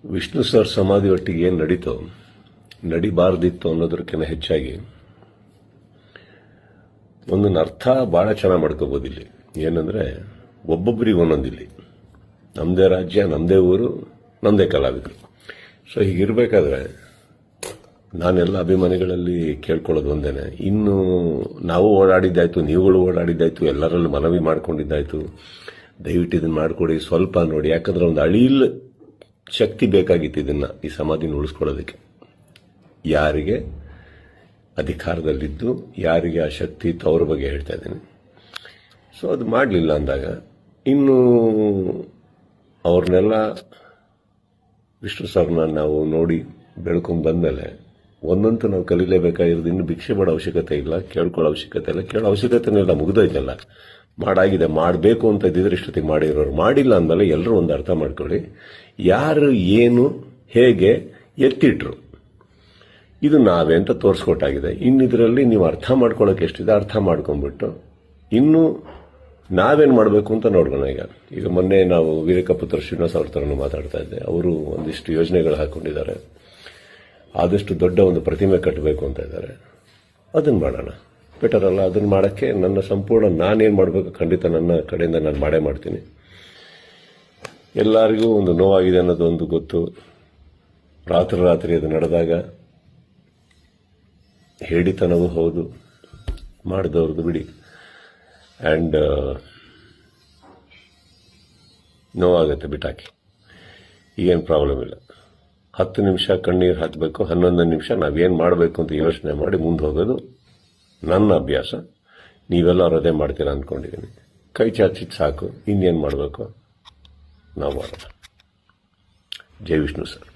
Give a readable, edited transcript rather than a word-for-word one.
Vishnu sir ಸಮಾಧಿ ಒಟ್ಟಿಗೆ ಏನು ನಡೀತೋ ನಡಿಬಾರ್ದಿತ್ತು ಅನ್ನೋದಕ್ಕಿಂತ ಹೆಚ್ಚಾಗಿ ಒಂದೊಂದು ಅರ್ಥ ಭಾಳ ಚೆನ್ನಾಗಿ ಮಾಡ್ಕೋಬೋದು ಇಲ್ಲಿ. ಏನಂದ್ರೆ ಒಬ್ಬೊಬ್ಬರಿಗೆ ಒಂದೊಂದಿಲ್ಲಿ ನಮ್ಮದೇ ರಾಜ್ಯ, ನಮ್ಮದೇ ಊರು, ನಮ್ಮದೇ ಕಲಾವಿದರು. ಸೊ ಹೀಗಿರಬೇಕಾದ್ರೆ ನಾನೆಲ್ಲ ಅಭಿಮಾನಿಗಳಲ್ಲಿ ಕೇಳ್ಕೊಳ್ಳೋದು ಒಂದೇನೆ, ಇನ್ನು ನಾವು ಓಡಾಡಿದ್ದಾಯ್ತು, ನೀವುಗಳು ಓಡಾಡಿದ್ದಾಯ್ತು, ಎಲ್ಲರಲ್ಲೂ ಮನವಿ ಮಾಡ್ಕೊಂಡಿದ್ದಾಯ್ತು, ದಯವಿಟ್ಟು ಇದನ್ನು ಮಾಡಿಕೊಡಿ, ಸ್ವಲ್ಪ ನೋಡಿ. ಯಾಕಂದ್ರೆ ಒಂದು ಅಳಿಲ್ ಶಕ್ತಿ ಬೇಕಾಗಿತ್ತು ಇದನ್ನು, ಈ ಸಮಾಧಿನ ಉಳಿಸ್ಕೊಳ್ಳೋದಕ್ಕೆ. ಯಾರಿಗೆ ಅಧಿಕಾರದಲ್ಲಿದ್ದು ಯಾರಿಗೆ ಆ ಶಕ್ತಿ ಇತ್ತು ಅವ್ರ ಬಗ್ಗೆ ಹೇಳ್ತಾ ಇದ್ದೀನಿ. ಸೊ ಅದು ಮಾಡಲಿಲ್ಲ ಅಂದಾಗ ಇನ್ನು ಅವ್ರನ್ನೆಲ್ಲ ವಿಷ್ಣು ಸರ್ನ ನಾವು ನೋಡಿ ಬೆಳ್ಕೊಂಡು ಬಂದಮೇಲೆ ಒಂದಂತೂ ನಾವು ಕಲೀಲೇಬೇಕಾಗಿರೋದು, ಇನ್ನು ಭಿಕ್ಷೆ ಮಾಡೋ ಅವಶ್ಯಕತೆ ಇಲ್ಲ, ಕೇಳ್ಕೊಳ್ಳೋ ಅವಶ್ಯಕತೆ ಇಲ್ಲ, ಕೇಳೋ ಅವಶ್ಯಕತೆನೇ ಇಲ್ಲ, ಮುಗಿದೋಯ್ತಲ್ಲ. ಮಾಡಾಗಿದೆ, ಮಾಡಬೇಕು ಅಂತ ಇದ್ದಿದ್ರೆ ಇಷ್ಟೊತ್ತಿಗೆ ಮಾಡಿರೋರು. ಮಾಡಿಲ್ಲ ಅಂದಮೇಲೆ ಎಲ್ಲರೂ ಒಂದು ಅರ್ಥ ಮಾಡ್ಕೊಳ್ಳಿ, ಯಾರು ಏನು ಹೇಗೆ ಎತ್ತಿಟ್ರು ಇದು ನಾವೇ ಅಂತ ತೋರಿಸ್ಕೊಟ್ಟಾಗಿದೆ. ಇನ್ನಿದರಲ್ಲಿ ನೀವು ಅರ್ಥ ಮಾಡ್ಕೊಳ್ಳೋಕೆ ಎಷ್ಟಿದೆ ಅರ್ಥ ಮಾಡ್ಕೊಂಡ್ಬಿಟ್ಟು ಇನ್ನು ನಾವೇನು ಮಾಡಬೇಕು ಅಂತ ನೋಡೋಣ. ಈಗ ಮೊನ್ನೆ ನಾವು ವೀರಕಪುತ್ರ ಶ್ರೀನಿವಾಸ್ ಅವ್ರ ಥರನೂ ಮಾತಾಡ್ತಾ ಇದ್ದೆ. ಅವರು ಒಂದಿಷ್ಟು ಯೋಜನೆಗಳು ಹಾಕೊಂಡಿದ್ದಾರೆ, ಆದಷ್ಟು ದೊಡ್ಡ ಒಂದು ಪ್ರತಿಮೆ ಕಟ್ಟಬೇಕು ಅಂತ ಇದ್ದಾರೆ. ಅದನ್ನು ಮಾಡೋಣ, ಬೆಟರ್ ಅಲ್ಲ? ಅದನ್ನು ಮಾಡೋಕ್ಕೆ ನನ್ನ ಸಂಪೂರ್ಣ ನಾನೇನು ಮಾಡಬೇಕು ಖಂಡಿತ ನನ್ನ ಕಡೆಯಿಂದ ನಾನು ಮಾಡೇ ಮಾಡ್ತೀನಿ. ಎಲ್ಲರಿಗೂ ಒಂದು ನೋವಾಗಿದೆ ಅನ್ನೋದು ಒಂದು ಗೊತ್ತು. ರಾತ್ರಿ ಅದು ನಡೆದಾಗ ಹೇಳಿತನವೂ ಹೌದು, ಮಾಡಿದವ್ರದ್ದು ಬಿಡಿ. ಆ್ಯಂಡ್ ನೋವಾಗುತ್ತೆ, ಬಿಟ್ಟಾಕಿ, ಈಗೇನು ಪ್ರಾಬ್ಲಮ್ ಇಲ್ಲ. 10 ನಿಮಿಷ ಕಣ್ಣೀರು ಹಾಕಬೇಕು, 11 ನಿಮಿಷ ನಾವೇನು ಮಾಡಬೇಕು ಅಂತ ಯೋಚನೆ ಮಾಡಿ ಮುಂದೆ ಹೋಗೋದು ನನ್ನ ಅಭ್ಯಾಸ. ನೀವೆಲ್ಲರೂ ಅದೇ ಮಾಡ್ತೀರಾ ಅಂದ್ಕೊಂಡಿದ್ದೀನಿ. ಕೈ ಚಾಚಿದ್ದು ಸಾಕು, ಇನ್ನೇನು ಮಾಡಬೇಕು ನಾವು ಮಾಡೋಣ. ಜೈ ವಿಷ್ಣು ಸರ್.